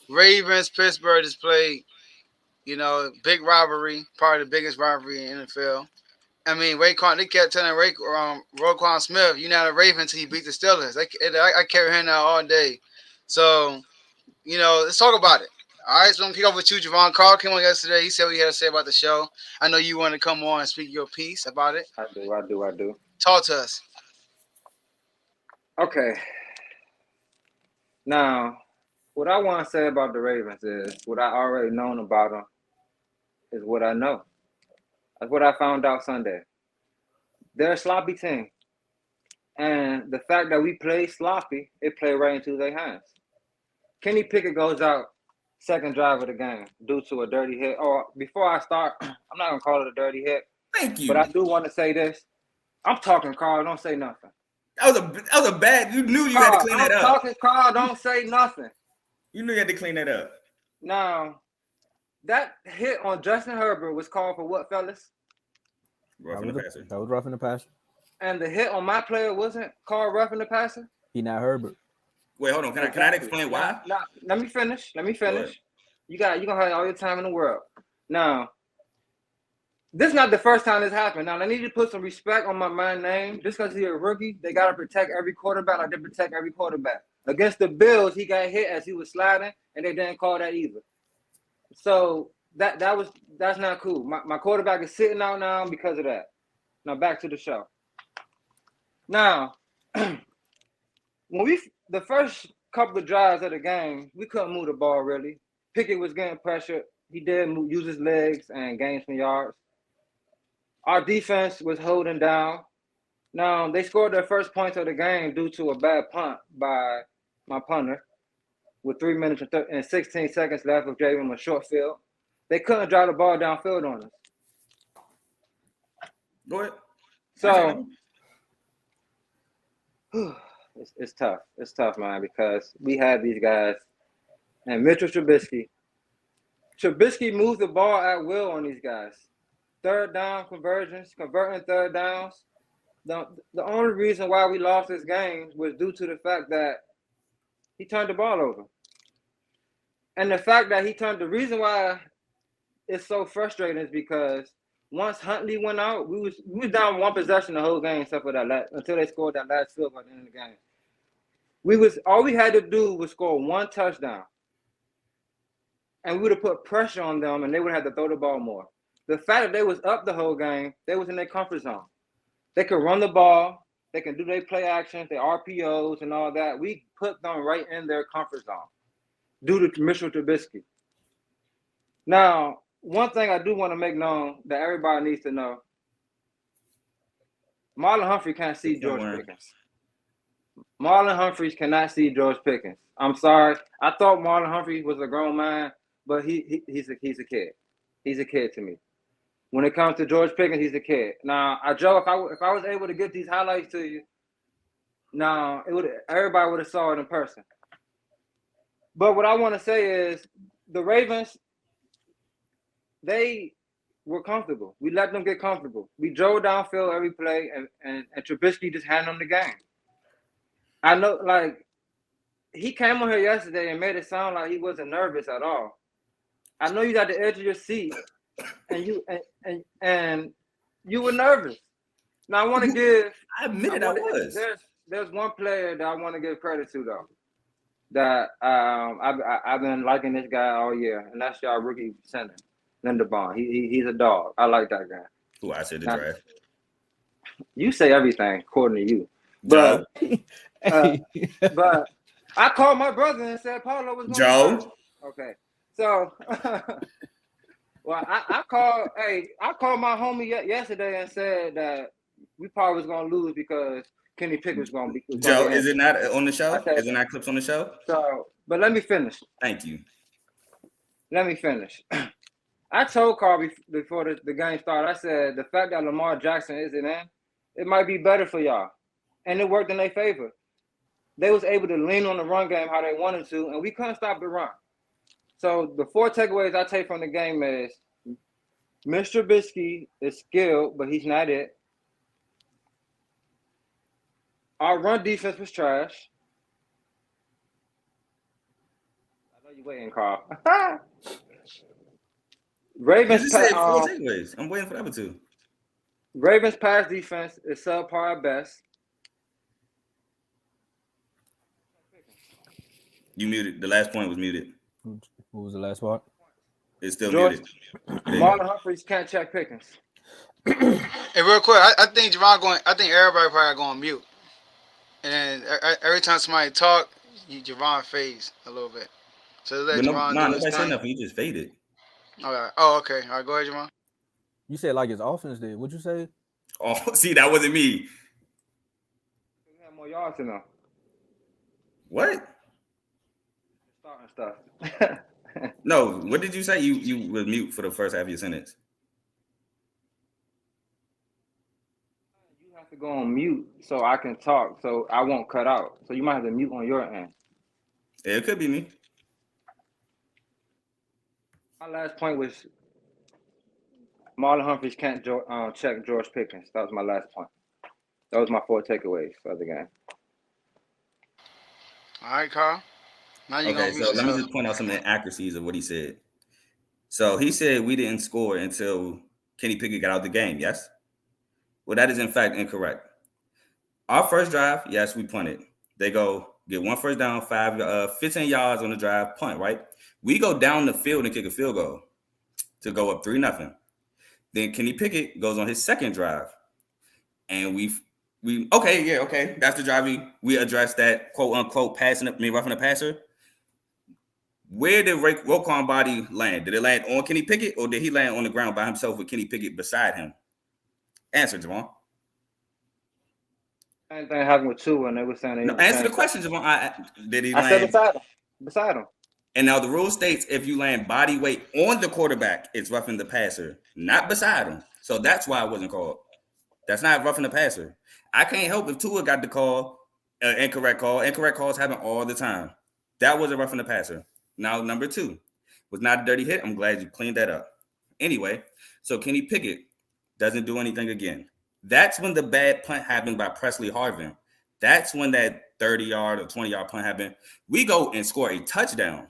Ravens, Pittsburgh just played. Big rivalry, probably the biggest rivalry in the NFL. I mean, Raekwon, they kept telling Roquan Smith, "You're not a Raven until you beat the Steelers." I carry him now all day. So, let's talk about it. All right, so I'm gonna kick off with you. Javon Carl came on yesterday. He said what he had to say about the show. I know you want to come on and speak your piece about it. I do. Talk to us. Okay. Now, what I want to say about the Ravens is what I already known about them is what I know. That's what I found out Sunday. They're a sloppy team. And the fact that we play sloppy, it played right into their hands. Kenny Pickett goes out second drive of the game due to a dirty hit. Or before I start, I'm not gonna call it a dirty hit. Thank you. But I do want to say this. I'm talking, Carl. Don't say nothing. That was a bad. You knew you had to clean that up. I'm talking, Carl. Don't say nothing. You knew you had to clean that up. Now, that hit on Justin Herbert was called for what, fellas? Roughing the passer. That was roughing the passer. And the hit on my player wasn't called roughing the passer? He not Herbert. Wait, hold on. Can I explain why? Now, let me finish. You gonna have all your time in the world. Now, this is not the first time this happened. Now, they need to put some respect on my name. Just because he's a rookie, they got to protect every quarterback like they protect every quarterback. Against the Bills, he got hit as he was sliding, and they didn't call that either. So that's not cool. My quarterback is sitting out now because of that. Now, back to the show. Now, when the first couple of drives of the game, we couldn't move the ball really. Pickett was getting pressure. He did use his legs and gain some yards. Our defense was holding down. Now, they scored their first points of the game due to a bad punt by my punter with 3 minutes and 16 seconds left, which gave him a short field. They couldn't drive the ball downfield on us. Go ahead. So, it's tough. It's tough, man, because we have these guys. And Mitchell Trubisky moves the ball at will on these guys. Third down conversions, converting third downs. The only reason why we lost this game was due to the fact that he turned the ball over. And the fact that the reason why it's so frustrating is because once Huntley went out, we was down one possession the whole game except for that until they scored that last field goal at the end of the game. All we had to do was score one touchdown. And we would have put pressure on them and they would have to throw the ball more. The fact that they was up the whole game, they was in their comfort zone. They could run the ball, they can do their play actions, their RPOs and all that. We put them right in their comfort zone due to Mitchell Trubisky. Now, one thing I do want to make known that everybody needs to know, Marlon Humphrey can't see George Pickens. Marlon Humphreys cannot see George Pickens. I'm sorry. I thought Marlon Humphrey was a grown man, but he's a kid. He's a kid to me. When it comes to George Pickens, he's a kid. Now, Joe, if I was able to get these highlights to you, now everybody would have saw it in person. But what I want to say is the Ravens, they were comfortable. We let them get comfortable. We drove downfield every play, and Trubisky just handed them the game. I know, like, he came on here yesterday and made it sound like he wasn't nervous at all. I know you got the edge of your seat, and you were nervous. Now I want to give. I admitted I was. There's one player that I want to give credit to though. That I've been liking this guy all year, and that's y'all rookie center, Linderbaum. He's a dog. I like that guy. Who I said the draft. You say everything according to you, but but I called my brother and said Paulo was going Joe. Okay, so well I called my homie yesterday and said that we probably was gonna lose because Kenny Pickett was gonna be. Joe, is it not on the show? Is it not clips on the show? So, but let me finish. Thank you. Let me finish. I told Carl before the game started, I said the fact that Lamar Jackson isn't in, it might be better for y'all. And it worked in their favor. They was able to lean on the run game how they wanted to, and we couldn't stop the run. So the 4 takeaways I take from the game is Mr. Trubisky is skilled, but he's not it. Our run defense was trash. You waiting, Carl? You Ravens. just said four takeaways. I'm waiting for that one too. Ravens pass defense is subpar at best. You muted. The last point was muted. What was the last part? It's still George, muted. There you Marlon go. Humphreys can't check Pickens. Hey, real quick, I think Javon going. I think everybody probably going mute. And then every time somebody talk, Javon fades a little bit. So let But Javon do his nobody said thing. nothing. You just faded. Okay. Oh, okay. All right, go ahead, Javon. You said like his offense did. What'd you say? Oh, see, that wasn't me. We have more yards than them. What? Starting stuff. No, what did you say? You were mute for the first half of your sentence. You have to go on mute so I can talk, so I won't cut out. So you might have to mute on your end. Yeah, it could be me. My last point was Marlon Humphreys can't check George Pickens. That was my last point. That was my 4 takeaways for the game. All right, Carl. Now you Okay, gonna so let me just point out some inaccuracies of what he said. So he said we didn't score until Kenny Pickett got out the game. Yes. Well, that is in fact incorrect. Our first drive, yes, we punted. They go get one first down, 15 yards on the drive, punt, right? We go down the field and kick a field goal to go up 3-0. Then Kenny Pickett goes on his second drive. And we okay. That's the drive we addressed that quote unquote roughing the passer. Where did Roquan body land? Did it land on Kenny Pickett or did he land on the ground by himself with Kenny Pickett beside him? Answer, Javon. Same thing happened with Tua, and they were saying Answer the question, Javon. Did he land? I said beside him. Beside him. And now the rule states if you land body weight on the quarterback, it's roughing the passer, not beside him. So that's why it wasn't called. That's not roughing the passer. I can't help if Tua got the call, incorrect call. Incorrect calls happen all the time. That was a roughing the passer. Now, number 2 was not a dirty hit. I'm glad you cleaned that up. Anyway, so Kenny Pickett doesn't do anything again. That's when the bad punt happened by Presley Harvin. That's when that 30-yard or 20-yard punt happened. We go and score a touchdown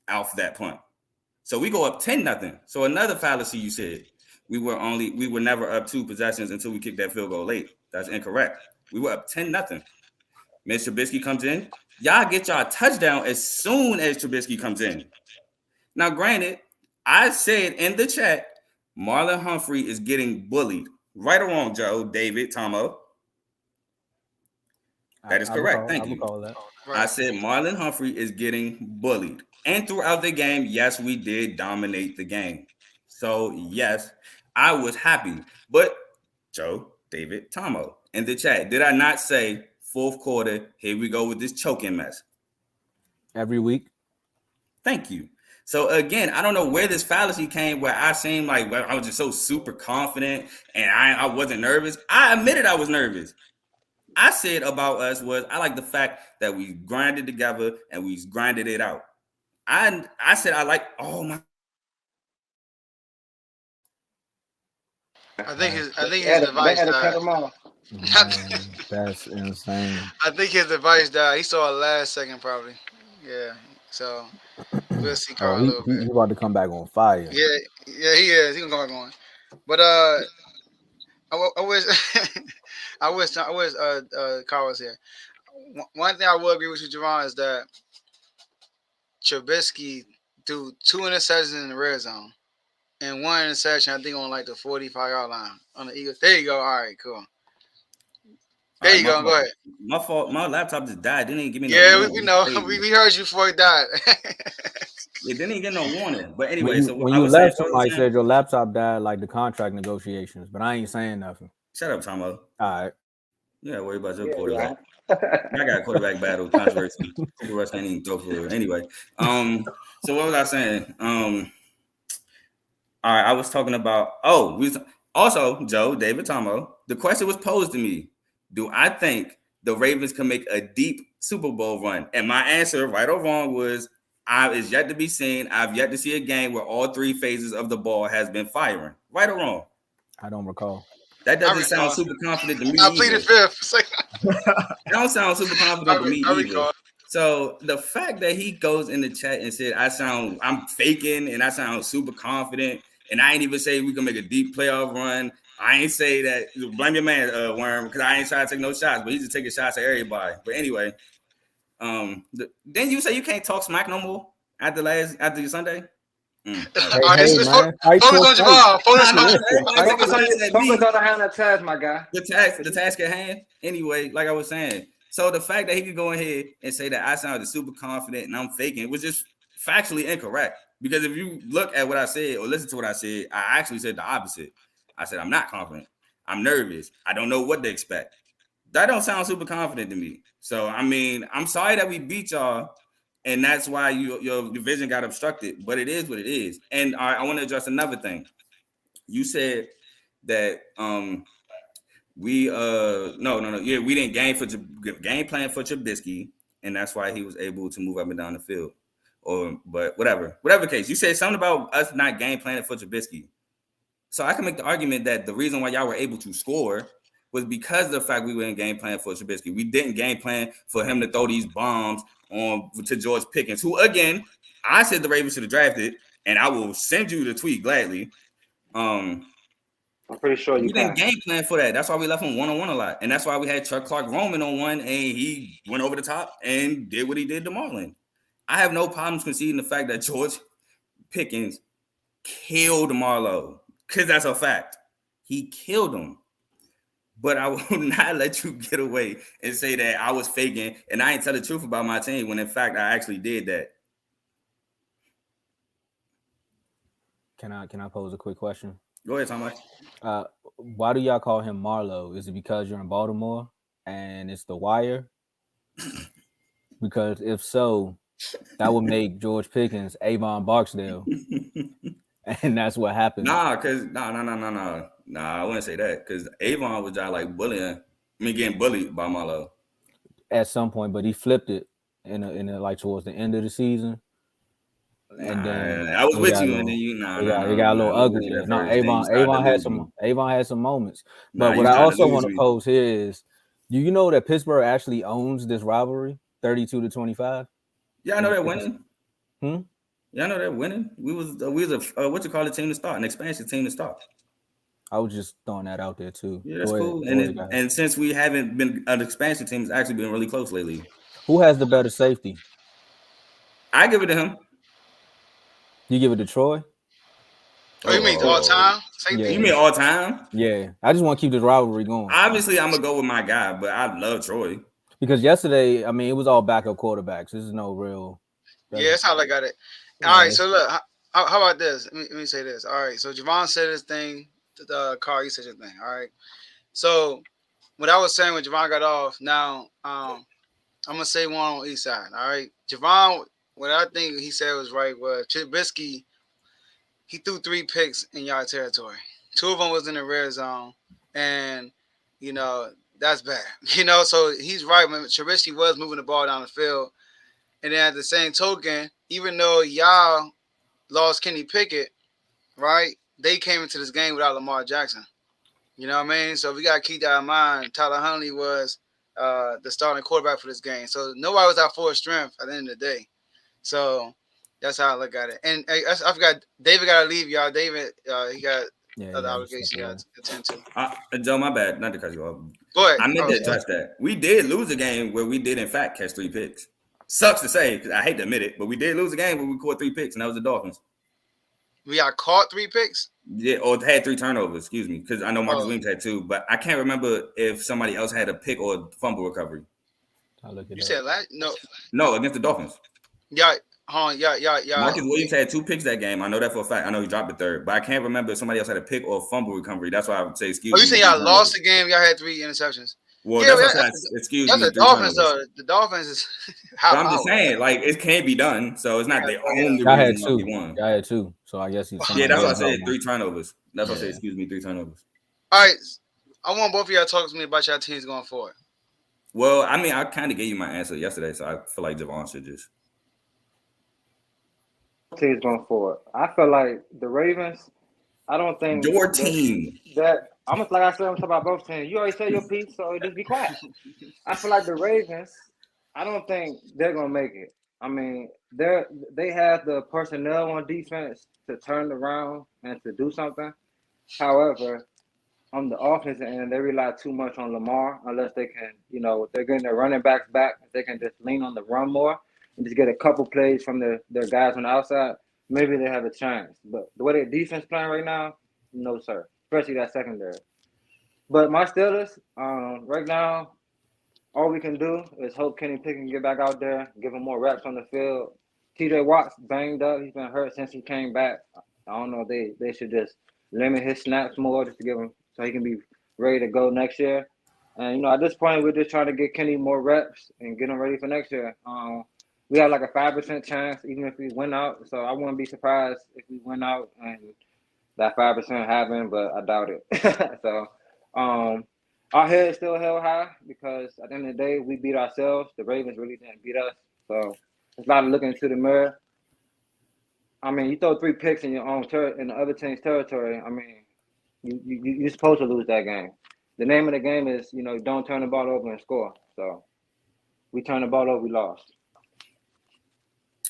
off that punt. So we go up 10-0. So another fallacy you said. We were never up 2 possessions until we kicked that field goal late. That's incorrect. We were up 10-0. Mitch Trubisky comes in. Y'all get y'all touchdown as soon as Trubisky comes in. Now, granted, I said in the chat, Marlon Humphrey is getting bullied. Right or wrong, Joe, David, Tomo? That is correct. Thank you. That. I said Marlon Humphrey is getting bullied. And throughout the game, yes, we did dominate the game. So, yes, I was happy. But, Joe, David, Tomo, in the chat, did I not say fourth quarter, here we go with this choking mess? Every week. Thank you. So, again, I don't know where this fallacy came where I seemed like I was just so super confident and I wasn't nervous. I admitted I was nervous. I said about us was I like the fact that we grinded together and we grinded it out. I said I like, oh my. I think his device died. That's insane. I think his device died. He saw it last second probably. Yeah. So we'll see Carl a little bit. He's about to come back on fire. Yeah, he is. He gonna come back on. But I wish Carl was here. One thing I will agree with you, Javon, is that Trubisky threw 2 interceptions in the red zone and 1 interception, I think, on like the 45-yard line on the Eagles. There you go. All right, cool. There you go. Go ahead. My fault. My laptop just died. Didn't even give me no warning. warning. We know. We heard you before it died. It didn't even get no warning. But anyway, when you left, somebody said your laptop died like the contract negotiations, but I ain't saying nothing. Shut up, Tomo. All right. You gotta worry about your quarterback. I got a quarterback battle controversy. The rest ain't even throw for it. Anyway, so what was I saying? All right, I was talking about. Also, Joe, David, Tomo. The question was posed to me: do I think the Ravens can make a deep Super Bowl run? And my answer, right or wrong, was is yet to be seen. I've yet to see a game where all 3 phases of the ball has been firing. Right or wrong? I don't recall. That doesn't sound super confident to me. I pleaded fifth. That don't sound super confident to me either. So the fact that he goes in the chat and said, I'm faking and I sound super confident, and I ain't even say we can make a deep playoff run. I ain't say that. Blame your man, Worm, because I ain't trying to take no shots, but he's just taking shots at everybody. But anyway, then you say you can't talk smack no more after your Sunday? All Hey, right, hey, let's man, fight focus to a on fight. Javon. Focus Nah, on everybody taking shots at me. Focus on the hand of Taz, my guy. The task at hand. Anyway, like I was saying, so the fact that he could go ahead and say that I sounded super confident and I'm faking was just factually incorrect. Because if you look at what I said or listen to what I said, I actually said the opposite. I said I'm not confident. I'm nervous. I don't know what to expect. That don't sound super confident to me. So I mean, I'm sorry that we beat y'all, and that's why your vision got obstructed. But it is what it is. And I want to address another thing. You said that we we didn't game plan for Trubisky, and that's why he was able to move up and down the field. But whatever case, you said something about us not game planning for Trubisky. So I can make the argument that the reason why y'all were able to score was because of the fact we were in game plan for Trubisky. We didn't game plan for him to throw these bombs to George Pickens, who again I said the Ravens should have drafted, and I will send you the tweet gladly. I'm pretty sure you We didn't can. game plan for that. That's why we left him one-on-one a lot. And that's why we had Chuck Clark roaming on one, and he went over the top and did what he did to Marlon. I have no problems conceding the fact that George Pickens killed Marlo, because that's a fact. He killed him. But I will not let you get away and say that I was faking and I ain't tell the truth about my team when, in fact, I actually did that. Can I pose a quick question? Go ahead, Thomas. Why do y'all call him Marlo? Is it because you're in Baltimore and it's the wire? Because if so, that would make George Pickens Avon Barksdale. And that's what happened. Nah, I wouldn't say that, because Avon was just like getting bullied by Marlo at some point, but he flipped it in a like towards the end of the season. And then I was with you, and then you it got a little ugly. No, Avon had some moments. But what I also want to pose here is, do you know that Pittsburgh actually owns this rivalry, 32-25? Yeah, I know they're winning. Yeah, I know they're winning. We was a what you call it team to start, an expansion team to start. I was just throwing that out there too. Yeah, that's cool. And since we haven't been an expansion team, it's actually been really close lately. Who has the better safety? I give it to him. You give it to Troy? Oh, you mean all time? Yeah. You mean all time? Yeah. I just want to keep this rivalry going. Obviously, I'm gonna go with my guy, but I love Troy. Because yesterday, I mean, it was all backup quarterbacks. This is no real. Yeah, that's how I got it. All right, so look, how about this? Let me say this. All right, so Javon said his thing. Carl, you said your thing. All right. So what I was saying when Javon got off, now I'm gonna say one on each side. All right, Javon. What I think he said was right was Trubisky. He threw 3 picks in yard territory. 2 of them was in the red zone, and that's bad. So he's right. When Trubisky was moving the ball down the field, and then at the same token, even though y'all lost Kenny Pickett, right? They came into this game without Lamar Jackson. You know what I mean? So we got to keep that in mind. Tyler Huntley was the starting quarterback for this game. So nobody was at full strength at the end of the day. So that's how I look at it. And I forgot, David got to leave, y'all. David, he got other obligations he got to attend to. Joe, my bad. Not to cut you off. Go ahead. I meant to address that. We did lose a game where we did, in fact, catch 3 picks. Sucks to say, because I hate to admit it, but we did lose a game where we caught 3 picks, and that was the Dolphins. We got caught 3 picks? Yeah, or had 3 turnovers, excuse me, because I know Marcus Williams had 2, but I can't remember if somebody else had a pick or a fumble recovery. You said that? No, against the Dolphins. Yeah. Marcus Williams had 2 picks that game. I know that for a fact. I know he dropped the 3rd, but I can't remember if somebody else had a pick or a fumble recovery. That's why I would say excuse me. You say y'all lost the game? Y'all had 3 interceptions. Well, that's what I said. Excuse me. That's the Dolphins, though. The Dolphins is. I'm just saying, like, it can't be done. So it's not the only reason had 2. He won. I had 2. So I guess he's. Yeah, that's why I said 3 turnovers. That's why I said excuse me, 3 turnovers. All right, I want both of y'all to talk to me about your teams going forward. Well, I mean, I kind of gave you my answer yesterday, so I feel like Javon should just. Teams going forward. I feel like the Ravens. I don't think your team. That like I said, I'm talking about both teams. You already said your piece, so just be quiet. I feel like the Ravens I don't think they're gonna make it. I mean, they have the personnel on defense to turn around and to do something. However, on the offensive end, they rely too much on Lamar unless they can, they're getting their running backs back. If they can just lean on the run more and just get a couple plays from their guys on the outside, maybe they have a chance. But the way their defense playing right now, no sir, especially that secondary. But my Steelers, right now, all we can do is hope Kenny Pickett can get back out there, give him more reps on the field. TJ Watt's banged up. He's been hurt since he came back. I don't know. They should just limit his snaps more just to give him so he can be ready to go next year. And, at this point, we're just trying to get Kenny more reps and get him ready for next year. We have like a 5% chance, even if we win out. So I wouldn't be surprised if we win out and that 5% happened, but I doubt it. So, our head is still held high because at the end of the day, we beat ourselves. The Ravens really didn't beat us. So it's not looking into the mirror. I mean, you throw 3 picks in your own in the other team's territory. I mean, you're supposed to lose that game. The name of the game is, don't turn the ball over and score. So we turned the ball over, we lost.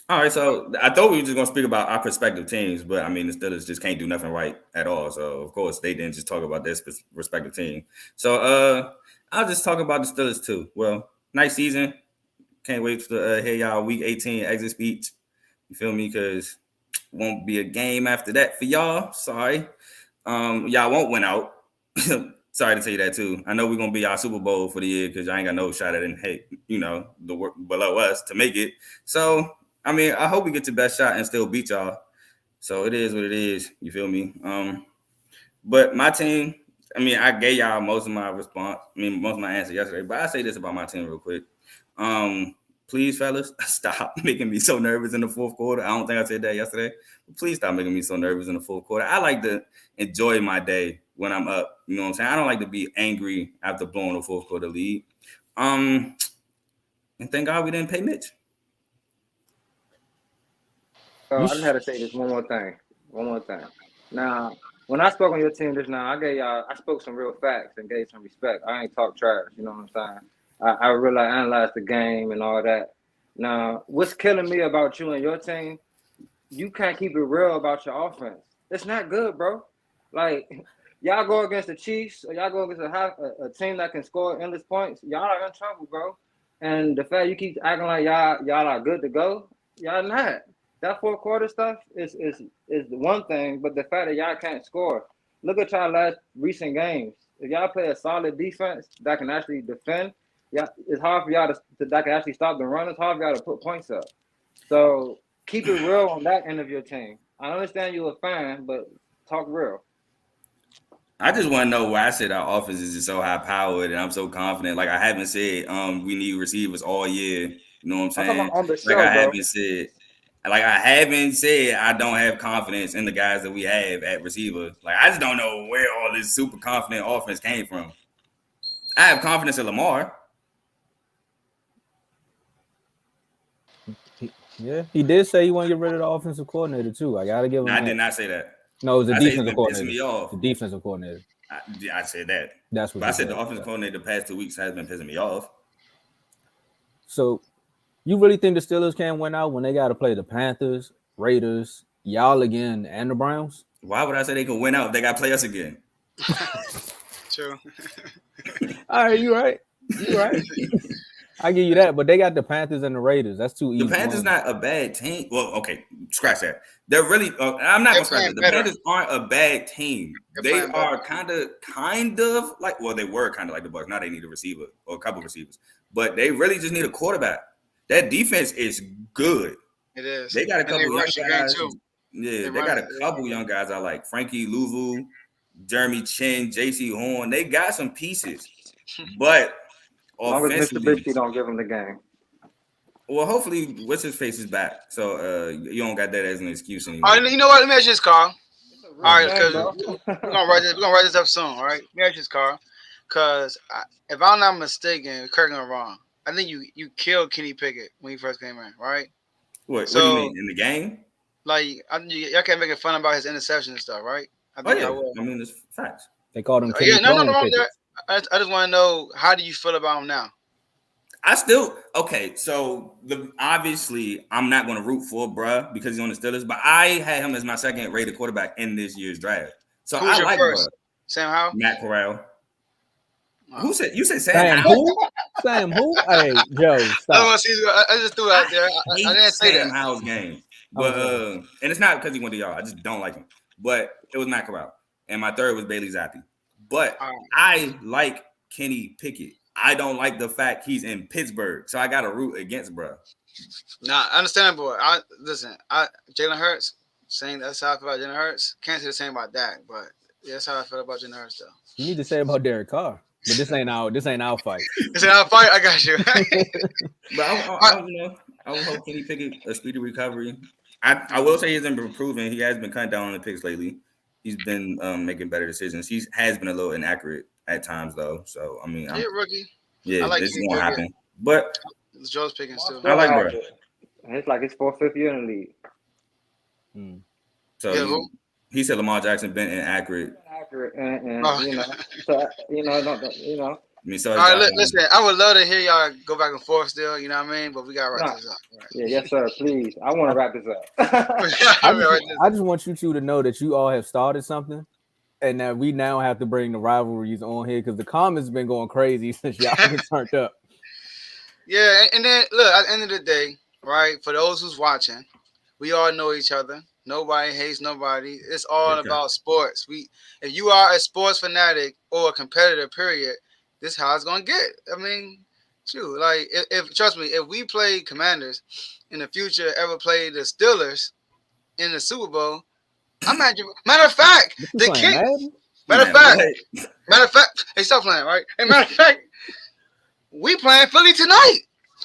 All right, so I thought we were just gonna speak about our prospective teams, but I mean the Steelers just can't do nothing right at all. So of course they didn't just talk about their respective team. So I'll just talk about the Steelers too. Well, nice season. Can't wait to hear y'all week 18 exit speech. You feel me? Because won't be a game after that for y'all. Sorry. Y'all won't win out. Sorry to tell you that too. I know we're gonna be our Super Bowl for the year because y'all ain't got no shot at it. The work below us to make it. So I mean, I hope we get the best shot and still beat y'all. So it is what it is. You feel me? But my team, I mean, I gave y'all most of my response. I mean, most of my answer yesterday. But I say this about my team real quick. Please, fellas, stop making me so nervous in the fourth quarter. I don't think I said that yesterday. But please stop making me so nervous in the fourth quarter. I like to enjoy my day when I'm up. You know what I'm saying? I don't like to be angry after blowing a fourth quarter lead. And thank God we didn't pay Mitch. So I just had to say this one more thing. Now, when I spoke on your team just now, I spoke some real facts and gave some respect. I ain't talk trash, you know what I'm saying? I really analyzed the game and all that. Now, what's killing me about you and your team, you can't keep it real about your offense. It's not good, bro. Like, y'all go against the Chiefs or y'all go against a team that can score endless points, y'all are in trouble, bro. And the fact you keep acting like y'all are good to go, y'all not. That fourth quarter stuff is the one thing, but the fact that y'all can't score. Look at y'all last recent games. If y'all play a solid defense that can actually defend, it's hard for y'all that can actually stop the run. It's hard for y'all to put points up. So keep it real on that end of your team. I understand you're a fan, but talk real. I just want to know why I said our offense is just so high powered and I'm so confident. Like I haven't said we need receivers all year. You know what I'm saying? On the show, like I bro. haven't said I don't have confidence in the guys that we have at receiver. Like I just don't know where all this super confident offense came from. I have confidence in Lamar. He did say he want to get rid of the offensive coordinator too. I gotta give him. I did not say that. No, it was the defensive coordinator. Me off. The defensive coordinator. I said that. That's what I said. The offensive coordinator the past 2 weeks has been pissing me off. So, you really think the Steelers can win out when they got to play the Panthers, Raiders, y'all again, and the Browns? Why would I say they can win out if they got to play us again? True. All right, you right. I give you that, but they got the Panthers and the Raiders. That's too easy. The Panthers not a bad team. Well, okay, scratch that. They're really. I'm not gonna scratch it. The Panthers aren't a bad team. They are kind of like. Well, they were kind of like the Bucs. Now they need a receiver or a couple receivers, but they really just need a quarterback. That defense is good. It is. They got a couple young guys. Yeah, they got a couple young guys I like. Frankie Louvu, Jeremy Chin, J.C. Horn. They got some pieces, but. As long as Mr. Bisky don't give him the game. Well, hopefully, what's his face is back, so you don't got that as an excuse anymore. All right, you know what? Let me ask you this, Carl. All right, because we're gonna write this up soon. All right, let me ask you this, Carl. Because if I'm not mistaken, correct me if I'm wrong. I think you killed Kenny Pickett when he first came in, right? What do you mean in the game? Like y'all can't make fun about his interception and stuff, right? I mean, it's facts. They called him. No. I just want to know, how do you feel about him now? I still okay. So obviously, I'm not going to root for bruh because he's on the Steelers, but I had him as my second rated quarterback in this year's draft. So Who's I your like first? bruh. Sam Howell? Matt Corral. Oh. Who said you said Sam Sam Howell? who? Sam who? Hey, Joe, I stop. don't want to see. I just threw it out there. I didn't say Sam that. Howell's game, but and it's not because he went to y'all. I just don't like him. But it was Matt Corral, and my third was Bailey Zappi. But I like Kenny Pickett. I don't like the fact he's in Pittsburgh, so I got to root against bruh. Nah, understandable. Listen. Jalen Hurts. Saying that's how I feel about Jalen Hurts. Can't say the same about Dak, but that's how I feel about Jalen Hurts, though. You need to say about Derek Carr, but this ain't our fight. This ain't our fight. I got you. But I will hope Kenny Pickett a speedy recovery. I will say he's been improving. He has been cutting down on the picks lately. He's been making better decisions. He has been a little inaccurate at times, though. So I mean, rookie. Yeah, I like this is gonna happen. But it's Joe's picking still. I like bro. It's like his 4th, 5th year in the league. So he said Lamar Jackson been inaccurate. And you know, so you know. I mean, so all right, listen. I would love to hear y'all go back and forth still. You know what I mean? But we gotta wrap this up. Right. Yeah, yes, sir. Please, I want to wrap this up. I just want you two to know that you all have started something, and that we now have to bring the rivalries on here because the comments been going crazy since y'all been turned up. Yeah, and then look at the end of the day, right? For those who's watching, we all know each other. Nobody hates nobody. It's all about sports. If you are a sports fanatic or a competitor, period, this is how it's gonna get. I mean, shoot, like if trust me, if we play Commanders in the future, ever play the Steelers in the Super Bowl, I'm at you. Matter of fact, the King. Matter of fact, hey, stop playing, right? Hey, matter of fact, we playing Philly tonight,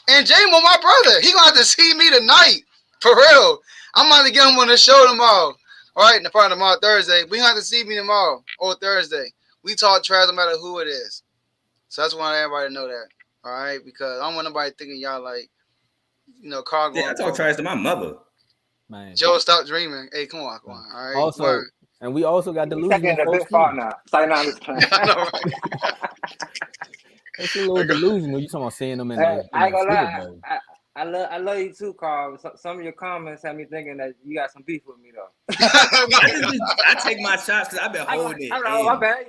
and J-Mo, my brother, he gonna have to see me tonight for real. I'm about to get him on the show tomorrow. All right, probably tomorrow, Thursday. We have to see me tomorrow or Thursday. We talk trash no matter who it is. So that's why everybody know that. All right, because I don't want nobody thinking y'all like, Carl. Yeah, I talk trash to my mother. Man. Joe, stop dreaming. Hey, come on. All right. Also, and we also got delusional. Second a bit far now. Sorry, now this plan. It's a little delusional. You talking about seeing them in I ain't gonna lie. I love you too, Carl. Some of your comments have me thinking that you got some beef with me though. I take my shots because I've been holding it. My bad.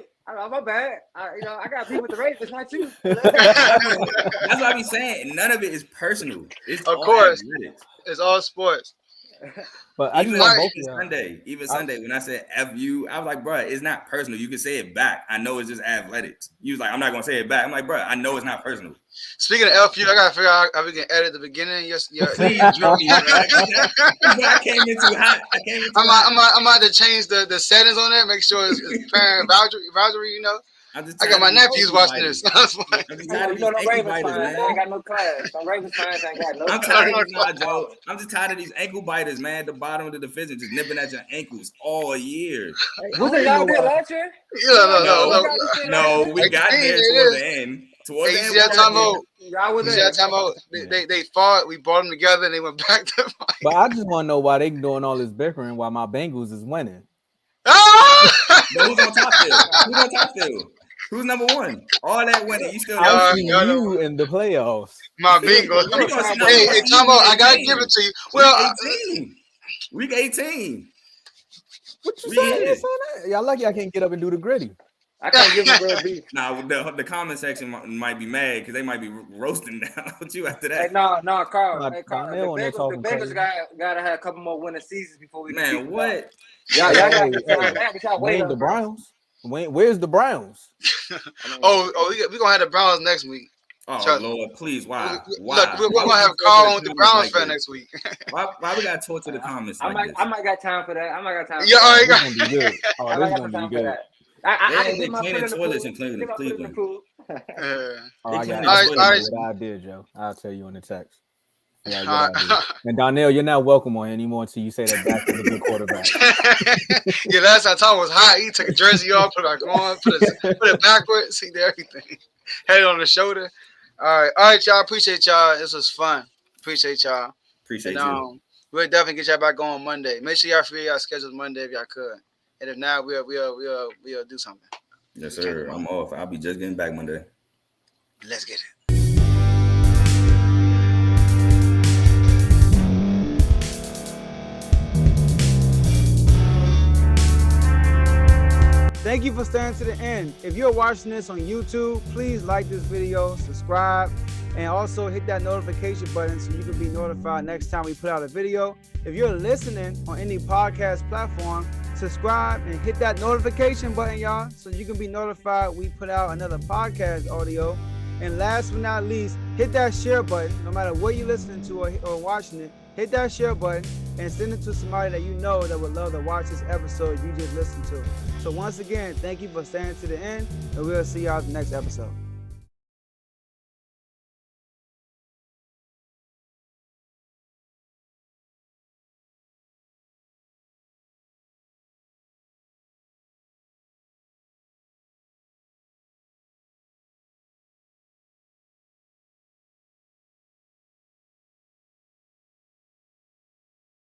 I got beef with the Ravens, not you. That's what I be saying. None of it is personal. It's of course. It's all sports. But I even Sunday, when I said F you, I was like, bro, it's not personal. You can say it back. I know it's just athletics. You was like, I'm not gonna say it back. I'm like, bro, I know it's not personal. Speaking of F you, I gotta figure out how we can edit the beginning. Please, I came in too hot. I'm about to change the settings on there. Make sure it's parent vouchery. I got my nephews watching this. Ravens fans ain't got no class. Some Ravens fans ain't got no class. I'm just tired of these ankle biters, man. At the bottom of the division, just nipping at your ankles all year. Was it y'all there last year? No, we got there toward the end. Toward the end, time out. They fought. We brought them together, and they went back to fight. But I just want to know why they doing all this bickering while my Bengals is winning. Who's on top field? Who's number one? All that winning, you still got you in the playoffs. My Bengals. Hey, Tom, I gotta give it to you. Well, week 18. What you saying? Y'all lucky I can't get up and do the gritty. I can't give a real beef. Nah, the comment section might be mad because they might be roasting down with you after that. Hey, no, Carl. The Bengals gotta have a couple more winning seasons before we. Man, what? Y'all gotta wait. The Browns. Where's the Browns? We're gonna have the Browns next week. Oh Lord, please, why? Look, we're gonna have Carl with the Browns fan next week. why we gotta torture the comments? I might got time for that. Yeah, all right, this gonna be good. This gonna be good. I did my cleaning toilets in Cleveland. I got I did, Joe. I'll tell you on the text. And Donnell, you're not welcome on anymore until you say that back to the good quarterback. Yeah, last time Tom was hot. He took a jersey off, put it back on, put it backwards. He did everything. Head on the shoulder. All right, y'all. Appreciate y'all. This was fun. Appreciate y'all. Appreciate you. We'll definitely get y'all back on Monday. Make sure y'all figure y'all schedules Monday if y'all could. And if not, we'll do something. Yes, sir. I'm off. I'll be just getting back Monday. Let's get it. Thank you for staying to the end. If you're watching this on YouTube, please like this video, subscribe, and also hit that notification button so you can be notified next time we put out a video. If you're listening on any podcast platform, subscribe and hit that notification button, y'all, so you can be notified we put out another podcast audio. And last but not least, hit that share button. No matter what you're listening to or watching it, hit that share button and send it to somebody that you know that would love to watch this episode you just listened to. So once again, thank you for staying to the end, and we'll see y'all in the next episode.